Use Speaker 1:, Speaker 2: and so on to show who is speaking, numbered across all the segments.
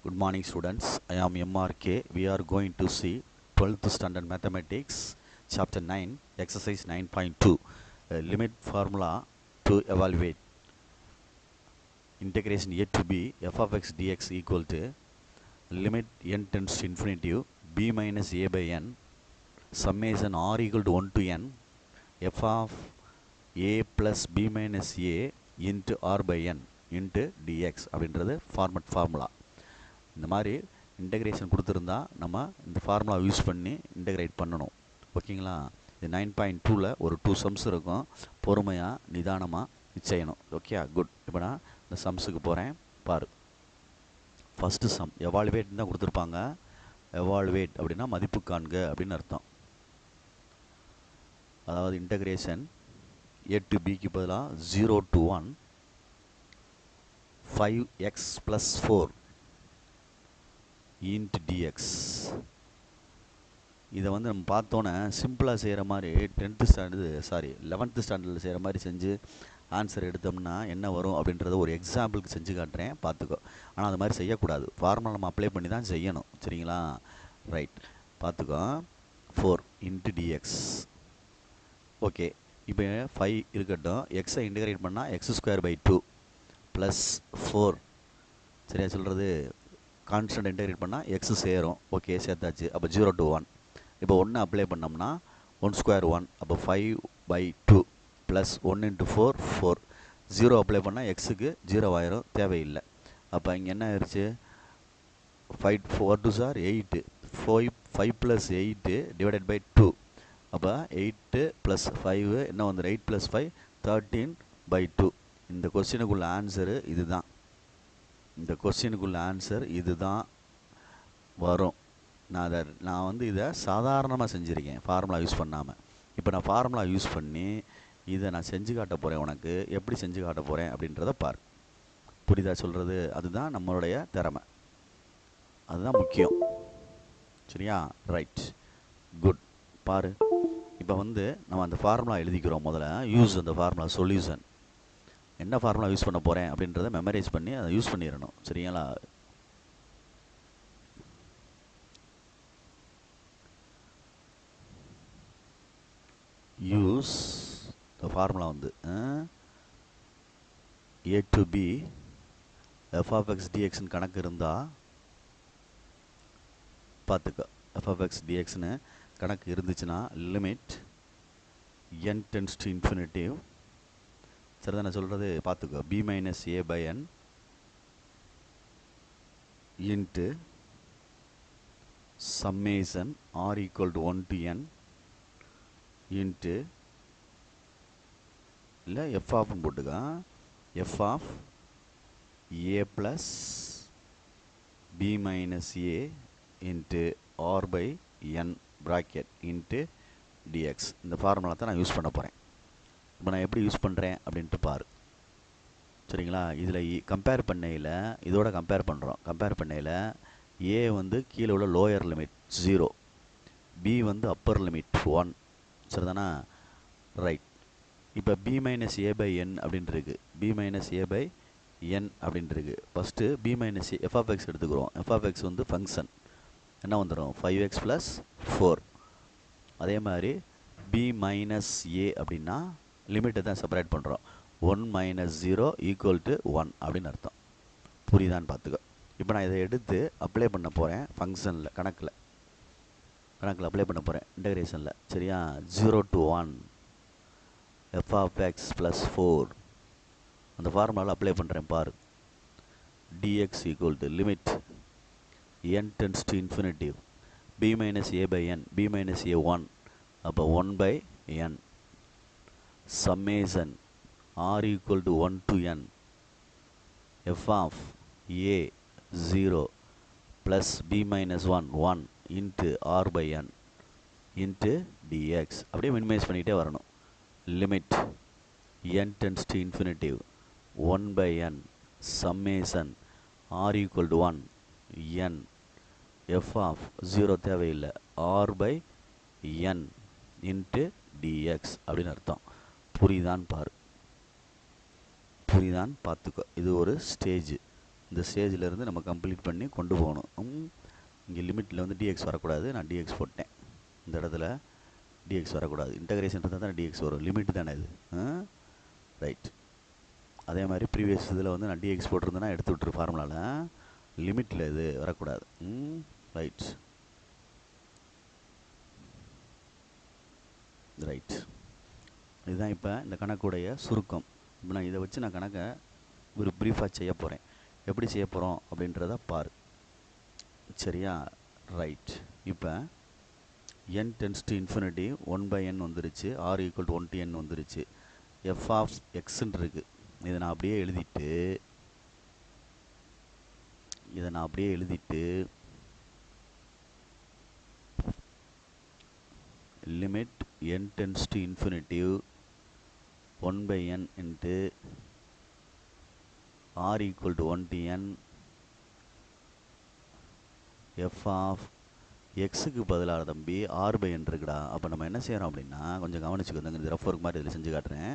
Speaker 1: Good morning students, I am MRK. We are going to see 12th standard mathematics chapter 9 exercise 9.2 limit formula to evaluate integration a to b f of x dx equal to limit n tends to infinity b minus a by n summation r equal to 1 to n f of a plus b minus a into r by n into dx அப்படின்றது format formula. இந்த மாதிரி integration கொடுத்துருந்தா நம்ம இந்த formula use பண்ணி integrate பண்ணணும். ஓகேங்களா? இது 9.2ல் ஒரு 2 சம்ஸ் இருக்கும். பொறுமையாக நிதானமாக செய்யணும். Okay, good. இப்போ நான் இந்த சம்ஸுக்கு போகிறேன், பாரு. ஃபஸ்ட்டு சம் எவால்வேட் தான் கொடுத்துருப்பாங்க. எவால்வேட் அப்படின்னா மதிப்பு காண்க அப்படின்னு அர்த்தம். அதாவது இன்டெகிரேஷன் a to bக்கு பதிலாக 0 to 1 5x plus 4 into dx. இதை வந்து நம்ம பார்த்தோன்னே சிம்பிளாக செய்கிற மாதிரி 11th ஸ்டாண்டர்டில் செய்கிற மாதிரி செஞ்சு ஆன்சர் எடுத்தோம்னா என்ன வரும் அப்படின்றத ஒரு எக்ஸாம்பிளுக்கு செஞ்சு காட்டுறேன், பார்த்துக்கோ. ஆனால் அது மாதிரி செய்யக்கூடாது. ஃபார்முலா நம்ம அப்ளை பண்ணி தான் செய்யணும். சரிங்களா? ரைட், பார்த்துக்கோ. 4 into dx. ஓகே, இப்போ 5 இருக்கட்டும். எக்ஸை இன்டகிரேட் பண்ணால் x²/2 ப்ளஸ் 4. சரியா சொல்கிறது? கான்ஸ்டன்ட் இன்டகிரேட் பண்ணால் எக்ஸ் சேரும். ஓகே, சேர்த்தாச்சு. அப்போ 0 to 1. இப்போ 1 அப்ளை பண்ணோம்னா 1² 1. அப்போ 5/2 ப்ளஸ் 1 into 4 4. 0 அப்ளை பண்ணால் எக்ஸுக்கு 0 ஆயிரும், தேவையில்லை. அப்போ இங்கே என்ன ஆயிடுச்சு? 5 4 2s are 8. 5 + 8 divided by 2. அப்போ 8 + 5 என்ன வந்துடும்? 8 + 5 13/2. இந்த கொஸ்டினுக்குள்ள ஆன்சரு இதுதான். இந்த கொஸ்டினுக்குள்ள ஆன்சர் இதுதான் வரும். நான் வந்து இதை சாதாரணமாக செஞ்சுருக்கேன், ஃபார்முலா யூஸ் பண்ணாமல். இப்போ நான் ஃபார்முலா யூஸ் பண்ணி இதை நான் செஞ்சு காட்ட போகிறேன். உனக்கு எப்படி செஞ்சு காட்ட போகிறேன் அப்படின்றத பார். புரியுதா சொல்கிறது? அதுதான் நம்மளுடைய திறமை, அதுதான் முக்கியம். சரியா? Right, good. பாரு, இப்போ வந்து நம்ம அந்த ஃபார்முலா எழுதிக்கிறோம். முதல்ல யூஸ் அந்த ஃபார்முலா சொல்யூஷன். என்ன ஃபார்முலா யூஸ் பண்ண போகிறேன் அப்படின்றத மெமரைஸ் பண்ணி அதை யூஸ் பண்ணிடணும். சரிங்களா? யூஸ் த ஃபார்முலா வந்து a to b f of x dxன்னு கணக்கு இருந்தால் பார்த்துக்க. f of x dxன்னு கணக்கு இருந்துச்சுன்னா limit n tends to infinity. சரிதானே சொல்கிறது? பார்த்துக்கோ. b minus a by n into summation r equal to 1 to n into இல்லை f of போட்டுக்க. f of a plus b minus a into r by n bracket into dx. இந்த formula தான் நான் use பண்ண போகிறேன். இப்போ நான் எப்படி யூஸ் பண்ணுறேன் அப்படின்ட்டு பாரு. சரிங்களா? இதில் கம்பேர் பண்ணையில் இதோட கம்பேர் பண்ணுறோம். கம்பேர் பண்ணையில் ஏ வந்து கீழே உள்ள லோயர் லிமிட் 0, பி வந்து அப்பர் லிமிட் 1. சரிதானா? ரைட். இப்போ b minus a by n அப்படின்ட்டுருக்கு. b minus a by n அப்படின்ட்டுருக்கு. First b minus a f of x எடுத்துக்கிறோம். f of x வந்து ஃபங்க்ஷன் என்ன வந்துடும்? 5x + 4. அதே மாதிரி b minus a அப்படின்னா லிமிட்டை தான் செப்பரேட் பண்ணுறோம். 1 - 0 = 1 அப்படின்னு அர்த்தம். புரியுதான்னு பார்த்துக்கோ. இப்போ நான் இதை எடுத்து அப்ளை பண்ண போகிறேன் ஃபங்க்ஷனில், கணக்கில் அப்ளை பண்ண போகிறேன் இன்டகிரேஷனில். சரியா? 0 to 1 f of x plus 4 அந்த ஃபார்முலாவில் அப்ளை பண்ணுறேன், பாரு. dx = limit n tends to infinity b minus a by n, b minus a 1. அப்போ 1/n summation r equal to 1 to n f of a 0 plus b minus 1 1 into r by n into dx. அப்படியே minimise பண்ணிகிட்டே வரணும். Limit n tends to infinity 1/n summation r equal to 1 n f of 0 தேவையில்லை r by n into dx அப்படின்னு அர்த்தம். புரியுதான்னு பாரு. புரியுதான்னு பார்த்துக்கோ. இது ஒரு ஸ்டேஜ். இந்த ஸ்டேஜிலேருந்து நம்ம கம்ப்ளீட் பண்ணி கொண்டு போகணும். இங்கே லிமிட்டில் வந்து டிஎக்ஸ் வரக்கூடாது, நான் டிஎக்ஸ் போட்டேன். இந்த இடத்துல டிஎக்ஸ் வரக்கூடாது, இன்டகிரேஷன் இருந்தால் தான் டிஎக்ஸ் வரும், லிமிட் தானே இது. ரைட். அதே மாதிரி ப்ரீவியஸ் இதில் வந்து நான் டிஎக்ஸ் போட்டிருந்தேன்னா எடுத்து விட்டுரு ஃபார்முலாவில், லிமிட்டில் இது வரக்கூடாது. ரைட். ரைட். இதுதான் இப்போ இந்த கணக்குடைய சுருக்கம். இப்போ நான் இதை வச்சு நான் கணக்கை ஒரு ப்ரீஃபாக செய்ய போகிறேன். எப்படி செய்ய போகிறோம் அப்படின்றத பாரு. சரியா? ரைட். இப்போ n tends to infinity 1/n வந்துருச்சு, r equal to 1 to n வந்துருச்சு. எஃப் ஆஃப் எக்ஸ்ன்னு இருக்குது. இதை நான் அப்படியே எழுதிட்டு limit n tends to infinity 1/n into r equal to 1 to n f of எக்ஸுக்கு பதிலாக தம்பி r/n இருக்குடா. அப்போ நம்ம என்ன செய்கிறோம் அப்படின்னா, கொஞ்சம் கவனிச்சுக்கோங்க, இது ரஃப் ஒர்க் மாதிரி இதில் செஞ்சு காட்டுறேன்.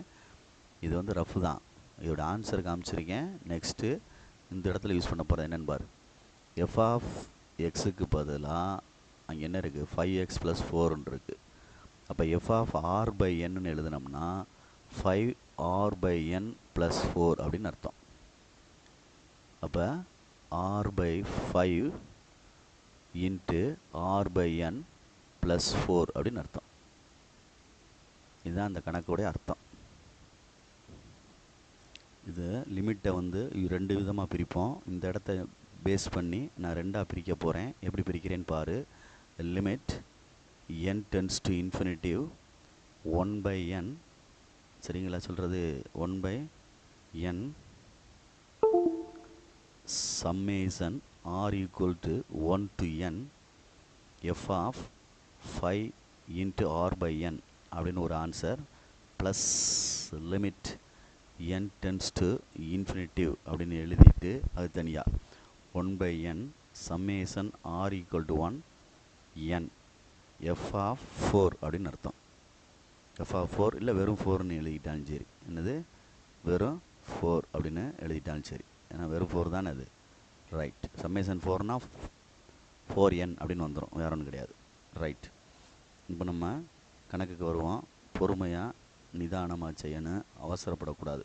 Speaker 1: இது வந்து ரஃப் தான், இதோட ஆன்சர் காமிச்சிருக்கேன். நெக்ஸ்ட்டு இந்த இடத்துல யூஸ் பண்ண போகிறது என்னென்னு பாரு. எஃப் ஆஃப் எக்ஸுக்கு பதிலாக அங்கே என்ன இருக்குது, 5x + 4 இருக்குது. அப்போ எஃப் ஆஃப் r/n எழுதுனோம்னா 5r/n + 4 அப்படின்னு அர்த்தம். அப்போ r/5 இன்ட்டு r/n + 4 அப்படின்னு அர்த்தம். இதுதான் அந்த கணக்குடைய அர்த்தம். இது லிமிட்டை வந்து ரெண்டு விதமாக பிரிப்போம். இந்த இடத்த பேஸ் பண்ணி நான் ரெண்டாக பிரிக்க போகிறேன். எப்படி பிரிக்கிறேன்னு பாரு. Limit n tends to infinity 1/n, சரிங்களா சொல்கிறது, 1/n summation r equal to 1 to n f of 5 into r/n அப்படின்னு ஒரு answer, plus limit n tends to infinity அப்படின்னு எழுதிட்டு அது தனியாக 1/n summation r equal to 1 n f of 4 அப்படின்னு அர்த்தம். f ஆஃப் 4 இல்லை வெறும் 4ன்னு எழுதிட்டாலும் சரி. என்னது, வெறும் 4 அப்படின்னு எழுதிட்டாலும் சரி, ஏன்னா வெறும் 4 தானே அது. ரைட். சம்மேஷன் 4னா 4n அப்படின்னு வந்துடும், வேற ஒன்றும் கிடையாது. ரைட். இப்போ நம்ம கணக்குக்கு வருவோம். பொறுமையாக நிதானமாக செய்யணும், அவசரப்படக்கூடாது.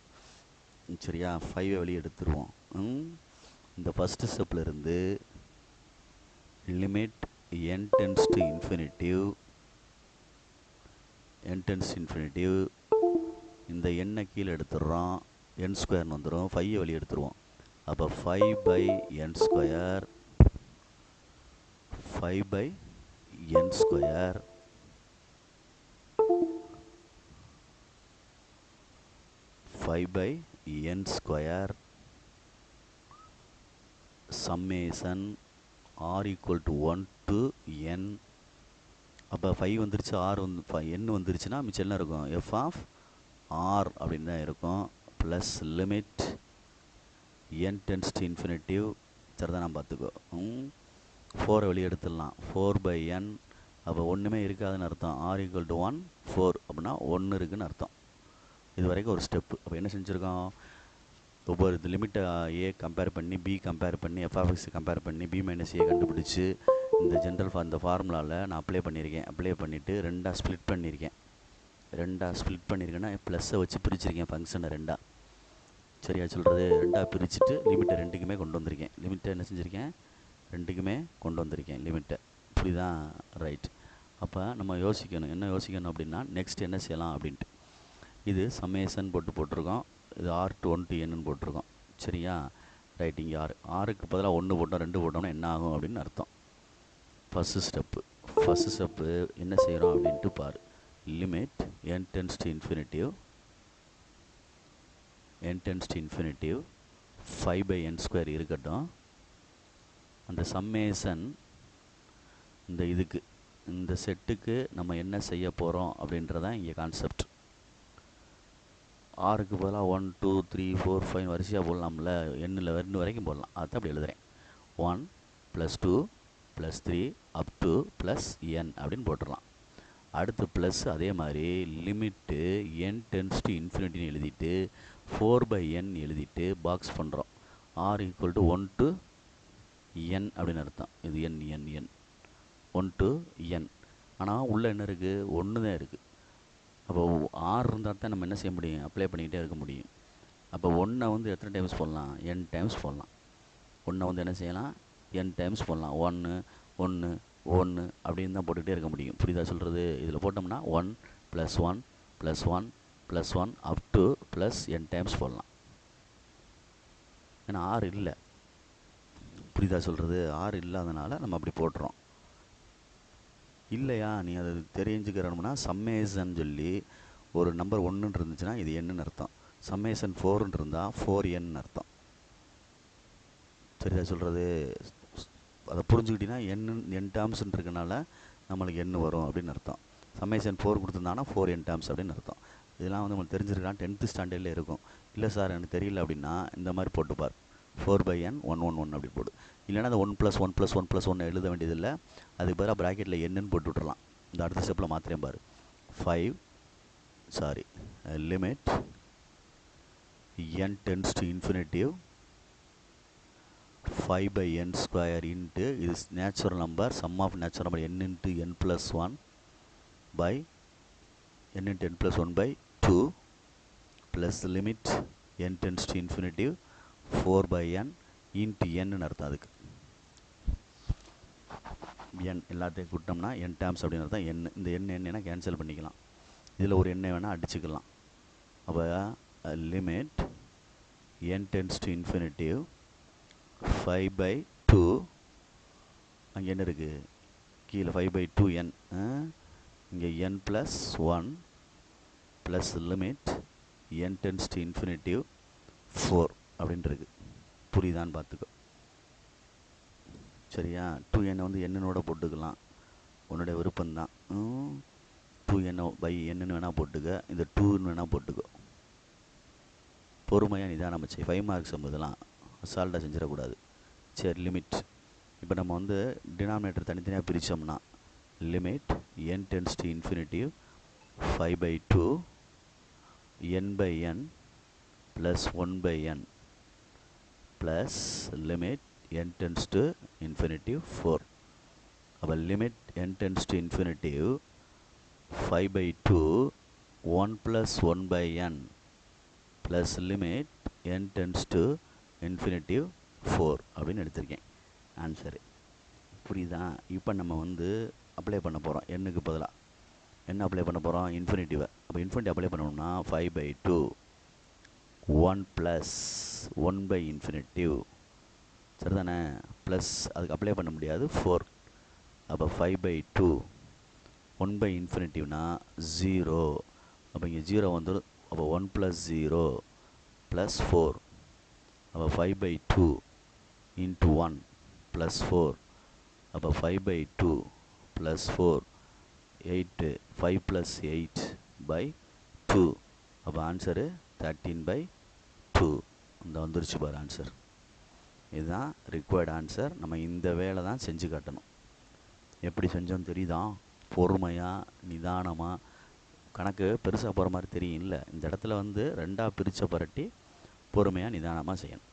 Speaker 1: சரியா? 5 வெளியே எடுத்துருவோம். இந்த ஃபஸ்ட்டு ஸ்டெப்பில் இருந்து limit n tends to infinity இந்த எண்ணை கீழே எடுத்துடுறோம், n² வந்துடும், 5 வெளியே எடுத்துருவோம். அப்போ 5/n² 5/n² summation r equal to 1 to n. அப்போ 5 வந்துருச்சு, r n வந்துருச்சுன்னா மிச்சம் என்ன இருக்கும், f ஆஃப் r அப்படின்னு தான் இருக்கும், plus limit n tends to infinity, சரிதான் பார்த்துக்கோ. 4 வெளியே எடுத்துடலாம், 4/n. அப்போ ஒன்றுமே இருக்காதுன்னு அர்த்தம். r ஈக்குவல் டு 1 4 அப்படின்னா 1 இருக்குதுன்னு அர்த்தம். இது வரைக்கும் ஒரு ஸ்டெப்பு. அப்போ என்ன செஞ்சுருக்கோம், ஒவ்வொரு லிமிட்டை a கம்பேர் பண்ணி b கம்பேர் பண்ணி f(x) கம்பேர் பண்ணி b - a கண்டுபிடிச்சி இந்த இந்த ஃபார்முலாவில் நான் அப்ளை பண்ணிவிட்டு ரெண்டாக ஸ்ப்ளிட் பண்ணியிருக்கேன்னா ப்ளஸ்ஸை வச்சு பிரிச்சிருக்கேன் ஃபங்க்ஷனை ரெண்டாக. சரியா சொல்கிறது? ரெண்டாக பிரிச்சுட்டு லிமிட்டை ரெண்டுக்குமே கொண்டு வந்திருக்கேன். லிமிட்டை என்ன செஞ்சுருக்கேன், ரெண்டுக்குமே கொண்டு வந்திருக்கேன் லிமிட்டை. இப்படிதான். ரைட். அப்போ நம்ம யோசிக்கணும், என்ன யோசிக்கணும் அப்படின்னா, நெக்ஸ்ட் என்ன செய்யலாம் அப்படின்ட்டு. இது சம்மேஷன் போட்டிருக்கோம், இது r to 1 to n போட்டிருக்கோம். சரியா? ரைட். இங்கே ஆறுக்கு பதிலாக 1 போட்டோம், 2 போட்டோம்னா என்ன ஆகும் அப்படின்னு அர்த்தம். ஃபஸ்ட்டு ஸ்டெப்பு என்ன செய்கிறோம் அப்படின்ட்டு பாரு. Limit n tends to infinity 5/n² இருக்கட்டும். அந்த சம்மேஷன் இந்த செட்டுக்கு நம்ம என்ன செய்ய போகிறோம் அப்படின்றதான் இங்கே கான்செப்ட். ஆறுக்கு பதிலாக 1 2 3 4 5 வரிசையாக போடலாம்ல, எண்ணில் 2 வரைக்கும் போடலாம். அதுதான் அப்படி எழுதுகிறேன். 1 + 2 + 3 up to +n அப்படின்னு போட்டுடலாம். அடுத்து ப்ளஸ் அதே மாதிரி லிமிட்டு n டென்ஸ் டு இன்ஃபினிட்டின்னு எழுதிட்டு 4/n எழுதிட்டு பாக்ஸ் பண்ணுறோம். R equal to 1 to n அப்படின்னு அர்த்தம். இது n 1 to n. ஆனால் உள்ளே என்ன இருக்குது? 1 தான் இருக்குது. அப்போ ஆர் இருந்தால் தான் நம்ம என்ன செய்ய முடியும்? அப்ளை பண்ணிக்கிட்டே இருக்க முடியும். அப்போ 1 வந்து எத்தனை டைம்ஸ் போடலாம்? n டைம்ஸ் போடலாம். 1 வந்து என்ன செய்யலாம்? n டைம்ஸ் போடலாம். 1 1 1 அப்படின்னு தான் போட்டுக்கிட்டே இருக்க முடியும். புரியுதா சொல்கிறது? இதில் போட்டோம்னா 1 + 1 + 1 + 1 up to plus n times போடலாம். ஏன்னா ஆர் இல்லை. புரியுதா சொல்கிறது? ஆர் இல்லாதனால நம்ம அப்படி போட்டுறோம். இல்லையா நீ அதை தெரிஞ்சுக்கிறோம்னா சம்மேஷன் சொல்லி ஒரு நம்பர் 1 இருந்துச்சுன்னா இது என்னன்னு அர்த்தம். சம்மேஷன் 4 இருந்தால் 4n அர்த்தம். சரியா சொல்கிறது? அதை புரிஞ்சுக்கிட்டீங்கன்னா n டேர்ம்ஸ்ன்னு இருக்கனால நம்மளுக்கு n வரும் அப்படின்னு அர்த்தம். சம்மேஷன் 4 கொடுத்துருந்தாங்கன்னா 4n டேர்ம்ஸ் அப்படின்னு அர்த்தம். இதெல்லாம் வந்து நம்மளுக்கு தெரிஞ்சிருக்கான் 10th ஸ்டாண்டர்டில் இருக்கும். இல்லை சார் எனக்கு தெரியல அப்படின்னா இந்த மாதிரி போட்டுப்பார். 4/n 111 அப்படி போடு. இல்லைன்னா அந்த 1 + 1 + 1 + 1 எழுத வேண்டியதில்லை. அதுக்கு பிறகு ப்ராக்கெட்டில் என்னன்னு போட்டு விட்டுறலாம். இந்த அடுத்த ஸ்டெப்பில் மாத்திரம் பாரு. Limit n tends to infinitive 5/n² into இது natural number, sum of natural number n into n + 1 by n into n + 1 by 2 plus limit n tends to infinitive 4/n into n அர்த்தம். அதுக்கு n எல்லாத்தையும் கூட்டோம்னா n terms அப்படின்னு அர்த்தம். n இந்த n என்னன்னா cancel பண்ணிக்கலாம். இதில் ஒரு எண்ணை வேணால் அடிச்சுக்கலாம். அப்போ limit n tends to infinitive 5/2 அங்கே என்ன இருக்குது? கீழே 5/2n, இங்கே n + 1 plus limit n tends to infinitive 4 அப்படின்ட்டு இருக்குது. புரியுதான்னு பார்த்துக்கோ. சரியா? 2n வந்து என்னோட போட்டுக்கலாம், உன்னுடைய விருப்பம்தான். 2n/n வேணால் போட்டுக்க, இந்த 2ன்னு வேணால் போட்டுக்கோ. பொறுமையாக நிதானம் வச்சு 5 மார்க்ஸ் இதெல்லாம் அசால்ட்டாக செஞ்சிடக்கூடாது. சரி, லிமிட் இப்போ நம்ம வந்து டினாமினேட்டர் தனித்தனியாக பிரித்தோம்னா limit n tends to infinitive 5/2 n/n plus 1/n plus limit n tends to infinitive 4. அப்போ limit n tends to infinitive 5/2 1 plus 1/n plus limit n tends to infinitive 4 அப்படின்னு எடுத்திருக்கேன் ஆன்சரு. புரியுதா? இப்போ நம்ம வந்து அப்ளை பண்ண போகிறோம். என்னுக்கு பதிலாக என்ன அப்ளை பண்ண போகிறோம்? இன்ஃபினிட்டிவை. அப்போ இன்ஃபினிட்டி அப்ளை பண்ணோம்னா 5/2 1 + 1/infinitive. சரிதானே? ப்ளஸ் அதுக்கு அப்ளை பண்ண முடியாது 4. அப்போ 5/2 1/infinitive 0. அப்போ இங்கே 0 வந்துடும். அப்போ 1 + 0 + 4. அப்போ 5/2 into 1 + 4. அப்போ 5/2 + 4 8 5 + 8/2. அப்போ ஆன்சரு 13/2. இந்த வந்துருச்சு பாரு ஆன்சர். இதுதான் ரிக்வயர்டு ஆன்சர். நம்ம இந்த வேலை தான் செஞ்சு காட்டணும். எப்படி செஞ்சோன்னு தெரியுதா? பொறுமையாக நிதானமாக. கணக்கு பெருசாக போகிற மாதிரி தெரியும் இல்லை, இந்த இடத்துல வந்து 2ஆக பிரித்த பரட்டி பொறுமையாக நிதானமாக செய்யணும்.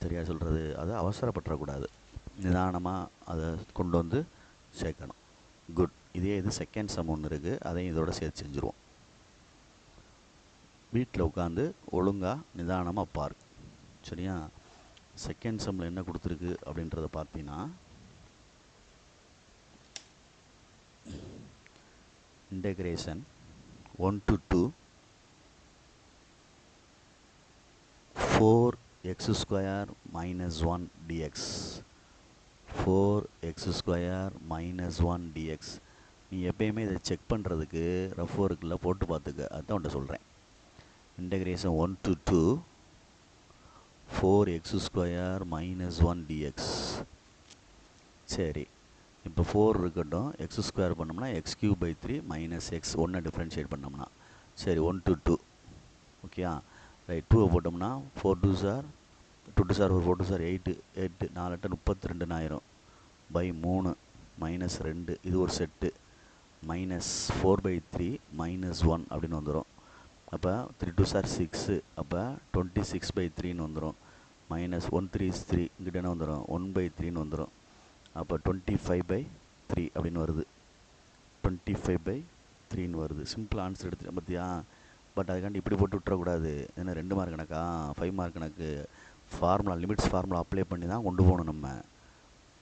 Speaker 1: சரியா சொல்கிறது? அதை அவசரப்பட்டுறக்கூடாது. நிதானமாக அதை கொண்டு வந்து சேர்க்கணும். குட். இதே இது செகண்ட் சம் ஒன்று இருக்குது, அதையும் இதோட சேர்த்து செஞ்சுருவோம். வீட்டில் உட்காந்து ஒழுங்காக நிதானமாக பாரு. சரியா? செகண்ட் சம்மில் என்ன கொடுத்துருக்கு அப்படின்றத பார்த்தீங்கன்னா, integration 1 to 2 4x² - 1 dx 4x² - 1 dx. நீ எப்பயுமே இதை செக் பண்ணுறதுக்கு ரஃப் ஒர்க்கில் போட்டு பார்த்துக்க. அதுதான் உன்ட்ட சொல்கிறேன். Integration 1 to 2 4x² - 1 dx. சரி, இப்போ 4 இருக்கட்டும். x² பண்ணோம்னா x³/3 - x 1 டிஃப்ரென்ஷியேட் பண்ணோம்னா சரி 1 to 2. ஓகேயா? ரைட். 2 போட்டோம்னா 4 2s are 4 2s are 8 8 4 8 32 ஆயிரும். பை 3 -2 இது ஒரு செட்டு -4/3 - 1 அப்படின்னு வந்துடும். அப்போ 3 2 சார் 6, அப்போ 26/3ன்னு வந்துடும். -1 3 is 3, இங்கிட்ட என்ன வந்துடும் 1/3ன்னு வந்துடும். அப்போ 25/3 அப்படின்னு வருது. 25/3ன்னு வருது. சிம்பிள் ஆன்சர் எடுத்துட்டேன் பார்த்தியா. பட் அதுக்காண்டி இப்படி போட்டு விட்டுறக்கூடாது. ஏன்னா 2 மார்க் கணக்கா 5 மார்க் கணக்கு ஃபார்முலா லிமிட்ஸ் ஃபார்முலா அப்ளை பண்ணி தான் கொண்டு போகணும் நம்ம.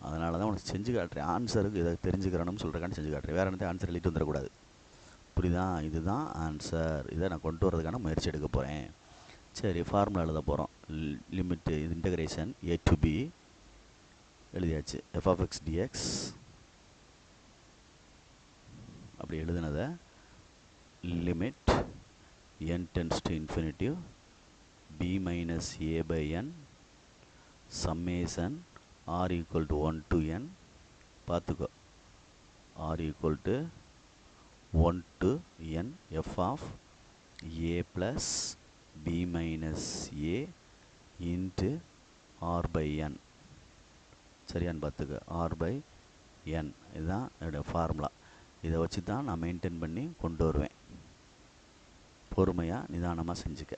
Speaker 1: அதனால தான் உனக்கு செஞ்சு காட்டுறேன். ஆன்சருக்கு இதை தெரிஞ்சுக்கிறணும்னு சொல்கிறக்காண்டி செஞ்சு காட்டுறேன். வேறு என்னத்தையும் ஆன்சர் எழுதிட்டு வந்துடக்கூடாது. புரியுதா? இதுதான் ஆன்சர். இதை நான் கொண்டு வரதுக்கான முயற்சி எடுக்க போகிறேன். சரி, ஃபார்முலா எழுத போகிறோம். லிமிட்டு இது இன்டகிரேஷன் a to b எழுதியாச்சு. f(x) dx அப்படி எழுதுனதை limit n tends to infinity b minus a by n summation r equal to 1 to n. பார்த்துக்கோ, r equal to 1 to n f of a plus b minus a into r by n. சரியான்னு பார்த்துக்க. r by n இதுதான் என்னுடைய formula. இதை வச்சு தான் நான் maintain பண்ணி கொண்டு வருவேன். பொறுமையாக நிதானமாக செஞ்சுக்க.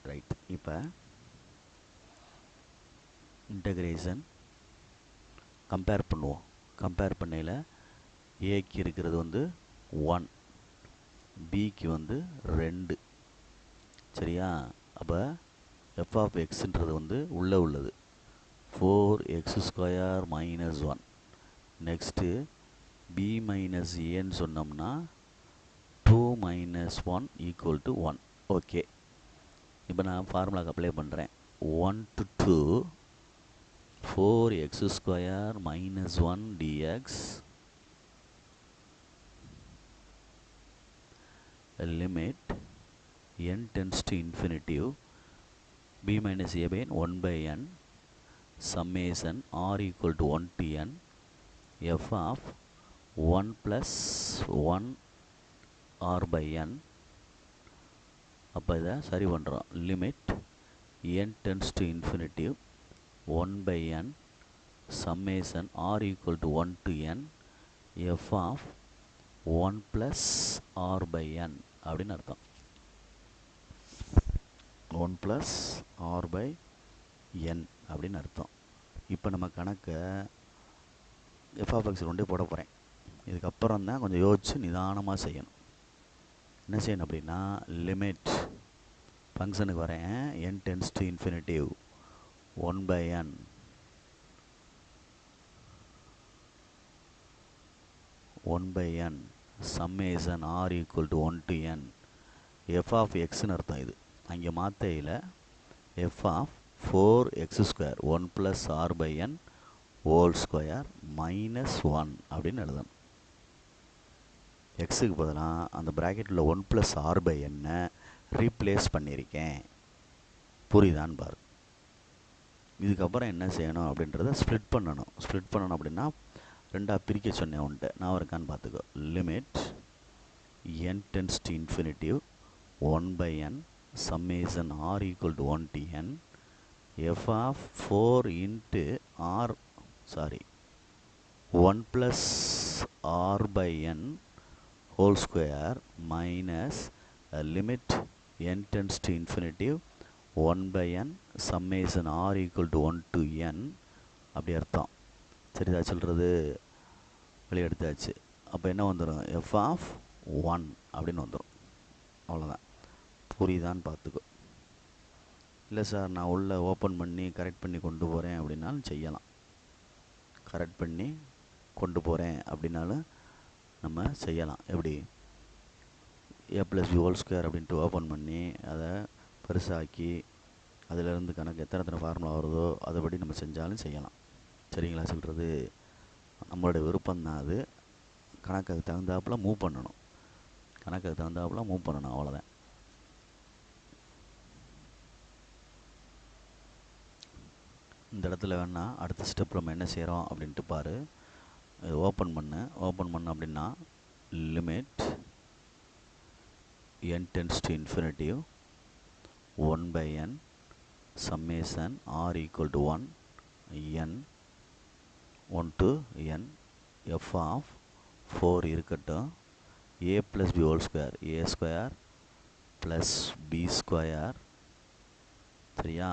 Speaker 1: ரைட். இப்போ இன்டகிரேஷன் கம்பேர் பண்ணுவோம். கம்பேர் பண்ணையில் ஏக்கு இருக்கிறது வந்து 1, பிக்கு வந்து 2. சரியா? அப்போ f of xன்றது வந்து உள்ளே உள்ளது 4x² minus 1. Next b minus aன்னு சொன்னோம்னா 2 minus 1 equal to 1. ஓகே, இப்போ நான் ஃபார்முலாக்கு அப்ளை பண்ணுறேன். 1 to 2 4x² minus 1 dx limit n tends to infinity b minus a by n 1 by n summation r equal to 1 to n f of 1 plus 1 r by n. அப்போ இதை சரி பண்ணுறோம். Limit n tends to infinity 1 by n summation r equal to 1 to n f of 1 plus r by n அப்படின்னு அர்த்தம். 1 plus r by n அப்படின்னு அர்த்தம். இப்போ நம்ம கணக்கை f of x கொண்டே போட போகிறேன். இதுக்கப்புறம் தான் கொஞ்சம் யோசிச்சு நிதானமாக செய்யணும். என்ன செய்யணும் அப்படின்னா, லிமிட் ஃபங்க்ஷனுக்கு வரேன். n tends to infinity 1 by n summation r equal to 1 to n f of xன்னு அர்த்தம். இது அங்கே மாத்தையில் f of 4x² 1 plus r by n whole square minus 1 அப்படின்னு எழுதணும். எக்ஸுக்கு பதிலாக அந்த ப்ராக்கெட்டில் 1 plus r by n replace பண்ணியிருக்கேன். புரியுதான்னு பாரு. இதுக்கப்புறம் என்ன செய்யணும் அப்படின்றத ஸ்ப்ளிட் பண்ணணும். ஸ்ப்ளிட் பண்ணணும் அப்படின்னா ரெண்டாக பிரிக்க சொன்னேன் உன்ட்ட. நான் இருக்கான்னு பார்த்துக்கோ. Limit n tends to infinity 1 by n summation r equal to 1 to n f of 4 into r 1 plus r by n whole square minus limit n tends to infinity 1 by n summation r equal to 1 to n அப்படி அர்த்தம். சரிதா சொல்கிறது? வெளியெடுத்தாச்சு. அப்போ என்ன வந்துடும்? f of 1 அப்படின்னு வந்துடும். அவ்வளோதான். புரியுதான்னு பார்த்துக்கோ. இல்லை சார், நான் உள்ளே ஓப்பன் பண்ணி கரெக்ட் பண்ணி கொண்டு போகிறேன் அப்படின்னாலும் செய்யலாம். கரெக்ட் பண்ணி கொண்டு போகிறேன் அப்படின்னாலும் நம்ம செய்யலாம். எப்படி? a plus b whole square அப்படின்ட்டு ஓப்பன் பண்ணி அதை பெருசாக்கி அதிலேருந்து கணக்கு எத்தனை ஃபார்முலா வருதோ அதைப்படி நம்ம செஞ்சாலும் செய்யலாம். சரிங்களா சொல்கிறது? நம்மளுடைய விருப்பம்தான் அது. கணக்கு அதுக்கு தகுந்தாப்பில் மூவ் பண்ணணும். அவ்வளோதான். இந்த இடத்துல வேணால் அடுத்த ஸ்டெப்பில் நம்ம என்ன செய்கிறோம் அப்படின்ட்டு பாரு. இது ஓப்பன் பண்ண அப்படின்னா limit n tends to infinity 1 by n summation r equal to 1 n 1 to n f of 4 இருக்கட்டும் a plus b whole square a square plus B square சரியா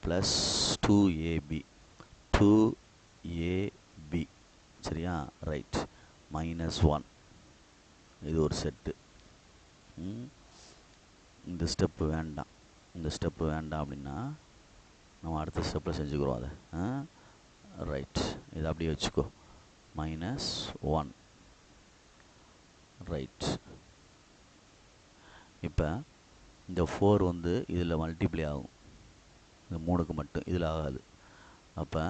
Speaker 1: ப்ளஸ் 2ab 2ab சரியா ரைட் -1 இது ஒரு set. இந்த step வேண்டாம், இந்த step வேண்டாம் அப்படின்னா நம்ம அடுத்த ஸ்டெப்பில் செஞ்சுக்கிறோம் அதை. ரைட், இதை அப்படியே வச்சுக்கோ. -1 ரைட். இப்போ இந்த 4 வந்து இதில் மல்டிப்ளை ஆகும், இந்த 3க்கு மட்டும், இதில் ஆகாது. அப்போ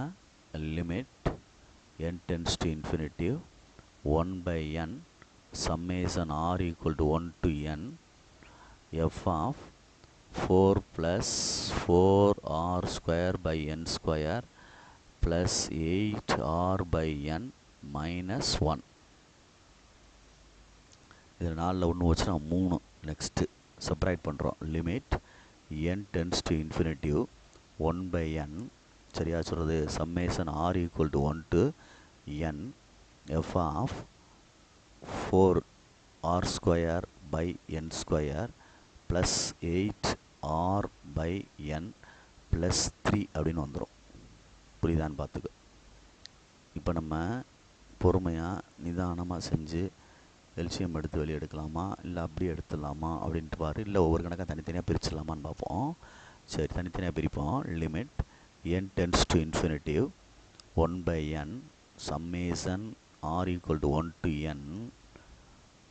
Speaker 1: limit n tends to infinity 1/n summation r equal to 1 to n f of 4 plus 4r square by n square plus 8r by n minus 1. இதில் 4ல் 1 வச்சுனா 3. நெக்ஸ்ட்டு செப்பரேட் பண்ணுறோம். Limit n tends to infinity 1/n சரியா சொல்கிறது summation r equal to 1 to n f of 4r square by n square plus 8r by n plus 3 அப்படின்னு வந்துடும். புரியுதான்னு பார்த்துக்க. இப்போ நம்ம பொறுமையாக நிதானமாக செஞ்சு எல்சிஎம் எடுத்து வெளியே எடுக்கலாமா இல்லை அப்படியே எடுத்துடலாமா அப்படின்ட்டு பாரு. இல்லை ஒவ்வொரு கணக்காக தனித்தனியாக பிரிச்சிடலாமான்னு பார்ப்போம். சரி, தனித்தனியாக பிரிப்போம். Limit n tends to infinity 1/n summation r equal to 1 to n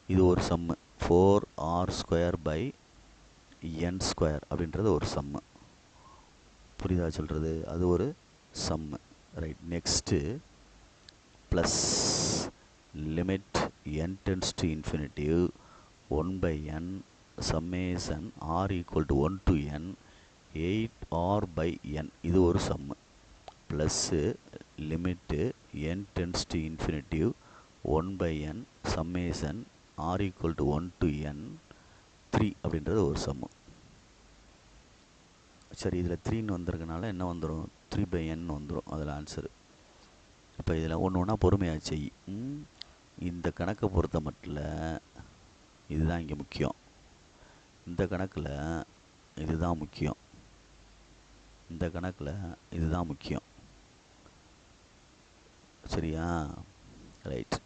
Speaker 1: இது ஒரு சம்மு 4r square by n square அப்படின்றது ஒரு சம்மு. புரியுதா சொல்கிறது? அது ஒரு sum. Right, next plus limit n tends to infinity 1/n summation r equal to 1 to n 8r by n இது ஒரு sum. Plus limit n tends to infinity 1/n summation r equal to 1 to n 3 அப்படின்றது ஒரு சம்மு. சரி, இதில் 3ன்னு வந்திருக்கனால என்ன வந்துடும்? 3/n வந்துடும் அதில் ஆன்சரு. இப்போ இதில் ஒன்று ஒன்றா பொறுமையாக செய். இந்த கணக்கை பொறுத்த மட்டும் இதுதான் இங்கே முக்கியம். இந்த கணக்கில் இதுதான் முக்கியம். இந்த கணக்கில் இதுதான் முக்கியம். சரியா? ரைட்.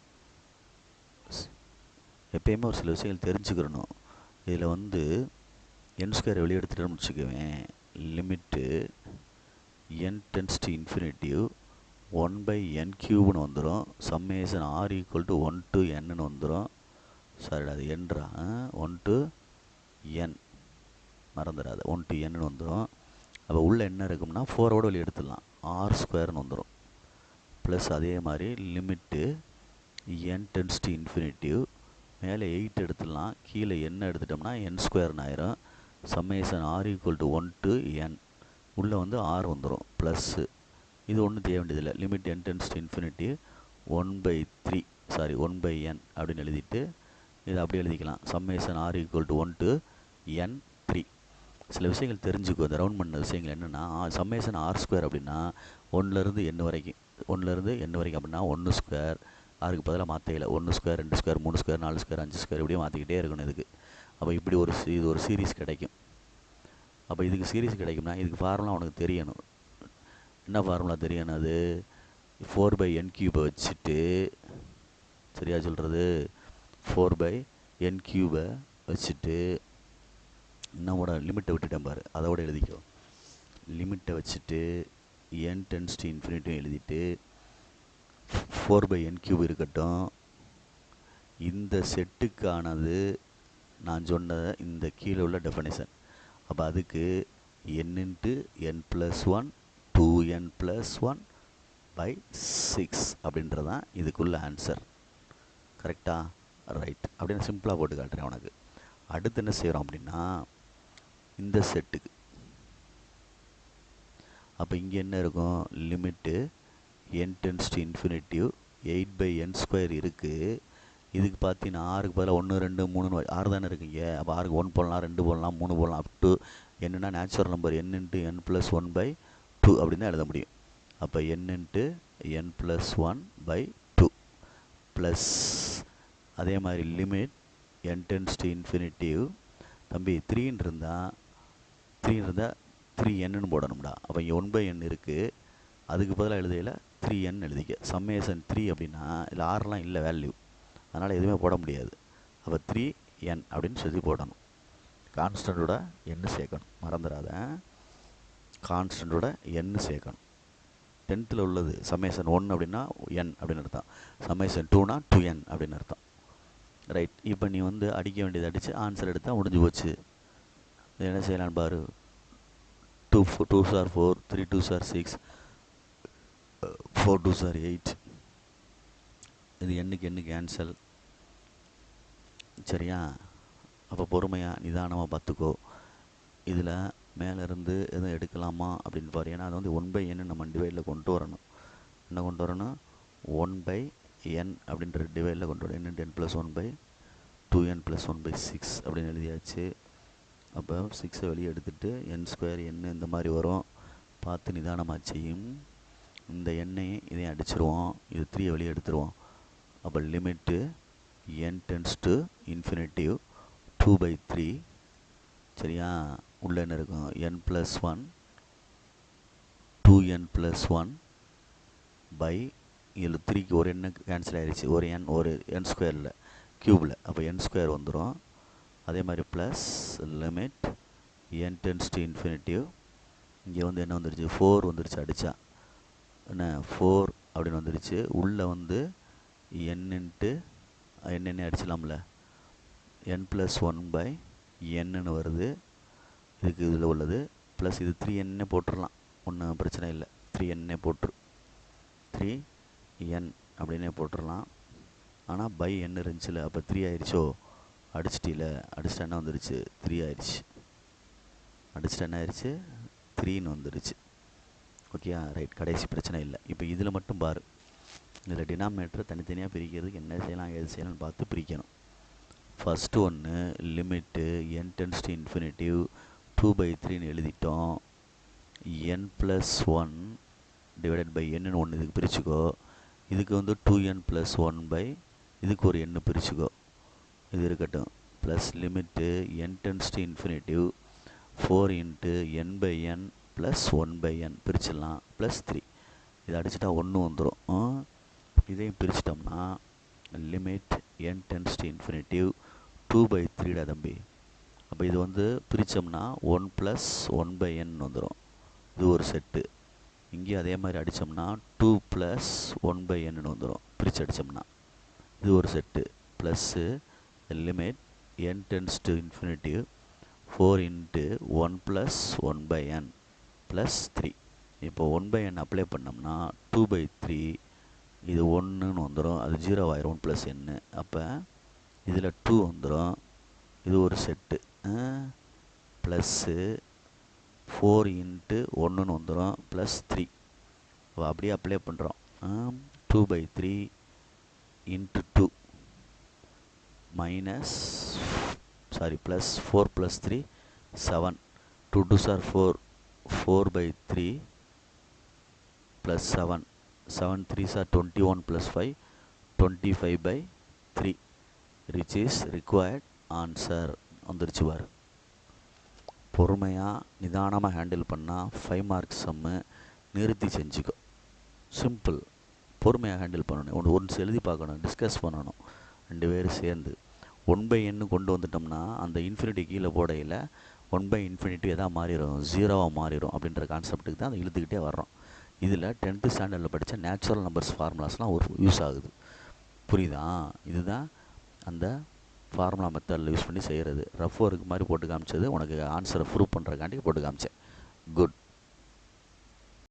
Speaker 1: எப்பயுமே ஒரு சில விஷயங்கள் தெரிஞ்சுக்கிறணும். இதில் வந்து n ஸ்கொயர் வெளியே எடுத்துகிட்டோம்னு வச்சுக்குவேன். Limit n tends to infinity 1/n³ வந்துடும். Summation r equal to 1 to n வந்துடும். சாரிடா, அது என்றா 1 to n மறந்துடாது. 1 to n வந்துடும். அப்போ உள்ளே என்ன இருக்கும்னா 4ஓட வெளியே எடுத்துடலாம், r ஸ்கொயர்னு வந்துடும். ப்ளஸ் அதே மாதிரி limit n tends to infinity மேலே 8 எடுத்துடலாம், கீழே என்ன எடுத்துட்டோம்னா n ஸ்கொயர்னு ஆயிரும். Summation r equal to 1 to n உள்ளே வந்து r வந்துடும். ப்ளஸ்ஸு இது ஒன்றும் தேவை வேண்டியதில்லை. Limit n tends to infinity 1/n அப்படின்னு எழுதிட்டு இதை அப்படியே எழுதிக்கலாம். Summation r equal to 1 to n 3. சில விஷயங்கள் தெரிஞ்சுக்கோ. இந்த ரவுண்ட் பண்ண விஷயங்கள் என்னென்னா, சம்மேஷன் r ஸ்கொயர் அப்படின்னா 1லேருந்து n வரைக்கும், 1லேருந்து n வரைக்கும் அப்படின்னா 1 ஸ்கொயர், அதுக்கு பதிலாக மாற்றிக்கல 1 square 2 square 3 square 4 square 5 square இப்படியே மாற்றிக்கிட்டே இருக்கணும் இதுக்கு. அப்போ இப்படி இது ஒரு சீரீஸ் கிடைக்கும். அப்போ இதுக்கு சீரீஸ் கிடைக்கும்னா இதுக்கு ஃபார்முலா உனக்கு தெரியணும். என்ன ஃபார்முலா தெரியணும்? அது 4/n³ வச்சுட்டு, சரியா சொல்கிறது, 4/n³ வச்சுட்டு நம்மளோட லிமிட்டை விட்டுட்டேன் பாரு, அதோட எழுதிக்கோ. லிமிட்டை வச்சுட்டு n tends to infinity எழுதிட்டு 4/n³ இருக்கட்டும். இந்த செட்டுக்கானது நான் சொன்ன இந்த கீழே உள்ள டெஃபனிஷன். அப்போ அதுக்கு n × n + 1 2n + 1/6 அப்படின்றதான் இதுக்குள்ள ஆன்சர். கரெக்டா? ரைட். அப்படின்னு சிம்பிளாக போட்டு காட்டுறேன் உனக்கு. அடுத்து என்ன செய்கிறோம் அப்படின்னா, இந்த செட்டுக்கு அப்போ இங்கே என்ன இருக்கும்? Limit n tends to infinity 8/n² இருக்குது. இதுக்கு பார்த்தீங்கன்னா ஆறுக்கு பதிலாக 1 2 3 6 தானே இருக்குங்க. அப்போ ஆறுக்கு 1 போடலாம், 2 போடலாம், 3 போடலாம், அப் டு என்னென்னா நேச்சுரல் நம்பர் n × n + 1/2 அப்படின்னு தான் எழுத முடியும். அப்போ n × n + 1/2 ப்ளஸ் அதே மாதிரி limit n tends to infinity தம்பி 3ன்னு இருந்தால் 3n போடணும்டா. அப்போ இங்கே 1/n இருக்குது, அதுக்கு பதிலாக எழுதையில் 3n எழுதிக்க. சம்மேஷன் 3 அப்படின்னா இதில் ஆறுலாம் இல்லை வேல்யூ, அதனால் எதுவுமே போட முடியாது. அப்போ 3n அப்படின்னு சொல்லி போடணும். கான்ஸ்டண்ட்டோட n சேர்க்கணும், மறந்துடாத. கான்ஸ்டண்ட்டோட n சேர்க்கணும். 10th உள்ளது சம்மேஷன் 1 அப்படின்னா n அப்படின்னு அர்த்தம், சம்மேஷன் 2னா 2n அப்படின்னு அர்த்தம். ரைட். இப்போ நீ வந்து அடிக்க வேண்டியது அடித்து ஆன்சர் எடுத்தால் முடிஞ்சு போச்சு. என்ன செய்யலான்னு பாரு. 2 2s are 4, 3 2s are 6, 4 2s are 8. இது எண்ணுக்கு கேன்சல். சரியா? அப்போ பொறுமையாக நிதானமாக பார்த்துக்கோ. இதில் மேலேருந்து எதுவும் எடுக்கலாமா அப்படின்னு பாரு. ஏன்னா அது வந்து 1/n நம்ம டிவைடில் கொண்டு வரணும். என்ன கொண்டு வரணும்? 1/n அப்படின்ற டிவைடில் கொண்டு வரணும். n × n + 1/2n + 1/6 அப்படின்னு எழுதியாச்சு. அப்போ 6 வெளியே எடுத்துகிட்டு n² n இந்த மாதிரி வரும். பார்த்து நிதானமாக செய்யும். இந்த எண்ணையும் இதையும் அடிச்சிருவோம். இது 3 வெளியே எடுத்துருவோம். அப்போ லிமிட்டு n → ∞ 2/3. சரியா? உள்ளே என்ன இருக்கும்? n + 1 2n + 1 பை இதில் 3க்கு ஒரு n கேன்சல் ஆகிடுச்சு, ஒரு n² க்யூபில். அப்போ n² வந்துடும். அதே மாதிரி ப்ளஸ் லிமிட் n → ∞. இங்கே வந்து என்ன வந்துருச்சு? 4 வந்துருச்சு. அடித்தா என்ன 4 அப்படின்னு வந்துருச்சு. உள்ளே வந்து n அடிச்சிடலாம்ல, n + 1/nன்னு வருது. இதுக்கு இதில் உள்ளது ப்ளஸ் இது 3n போட்டுடலாம், ஒன்றும் பிரச்சனை இல்லை. 3n போட்டுரு, 3n அப்படின்னே போட்டுடலாம். ஆனால் பை n இருந்துச்சுல, அப்போ 3 ஆயிடுச்சோ? அடிச்சிட்டில, அடிச்சிட்டா என்ன வந்துருச்சு? 3 ஆயிடுச்சு. அடிச்சிட்டா என்ன ஆயிடுச்சு? 3ன்னு வந்துருச்சு. Okay, right. கடைசி பிரச்சனை இல்லை. இப்போ இதில் மட்டும் பாரு. இதில் டினாமினேட்டரை தனித்தனியாக பிரிக்கிறதுக்கு என்ன செய்யலாம் எது செய்யலாம்னு பார்த்து பிரிக்கணும். ஃபஸ்ட்டு ஒன்று லிமிட்டு n → ∞ 2/3ன்னு எழுதிட்டோம். n + 1 / n ஒன்று இதுக்கு பிரிச்சுக்கோ. இதுக்கு வந்து 2n + 1 இதுக்கு ஒரு n பிரிச்சுக்கோ. இது இருக்கட்டும். Plus limit n → ∞ 4 × n/n + 1/n பிரிச்சிடலாம். ப்ளஸ் 3 இதை அடிச்சுட்டா 1 வந்துடும். இதையும் பிரிச்சிட்டோம்னா லிமிட் n → ∞ 2/3 தம்பி. அப்போ இது வந்து பிரித்தோம்னா 1 + 1/n வந்துடும். இது ஒரு செட்டு. இங்கேயும் அதே மாதிரி அடித்தோம்னா 2 + 1/n வந்துடும், பிரித்து அடித்தோம்னா. இது ஒரு set. Plus limit n → ∞ 4 × 1 + 1/n + 3. இப்போ 1/n அப்ளை பண்ணோம்னா 2/3 இது 1ன்னு வந்துடும். அது 0 ஆயிரும் 1 + n. அப்போ இதில் 2 வந்துடும். இது ஒரு செட்டு. ப்ளஸ்ஸு 4 × 1ன்னு வந்துடும், ப்ளஸ் 3. இப்போ அப்படியே அப்ளை பண்ணுறோம். 2/3 × 2 minus plus 4 + 3 7. 2 2s are 4, 4/3 + 7. 7 3s are 21 + 5, 25/3, which is required answer. வந்துருச்சு பாரு. பொறுமையாக நிதானமாக ஹேண்டில் பண்ணால் 5 மார்க்ஸ் சம்மு நிறுத்தி செஞ்சுக்கோ. சிம்பிள். பொறுமையாக ஹேண்டில் பண்ணணும். ஒன்று எழுதி பார்க்கணும், டிஸ்கஸ் பண்ணணும் 2 பேரும் சேர்ந்து. 1/n கொண்டு வந்துட்டோம்னா அந்த இன்ஃபினிட்டி கீழே போடையில் 1/∞ எதாக மாறிடும்? 0வாக மாறிடும். அப்படின்ற கான்செப்ட்டுக்கு தான் அதை இழுத்துக்கிட்டே வர்றோம். இதில் 10th ஸ்டாண்டர்டில் படித்த நேச்சுரல் நம்பர்ஸ் ஃபார்முலாஸ்லாம் ஒரு யூஸ் ஆகுது. புரியுதா? இதுதான் அந்த ஃபார்முலா மெத்தடில் யூஸ் பண்ணி செய்கிறது. ரஃப் ஒர்க் மாதிரி போட்டு காமிச்சது, உனக்கு ஆன்சரை ப்ரூவ் பண்ணுறக்காண்டி போட்டு காமிச்சேன். குட்.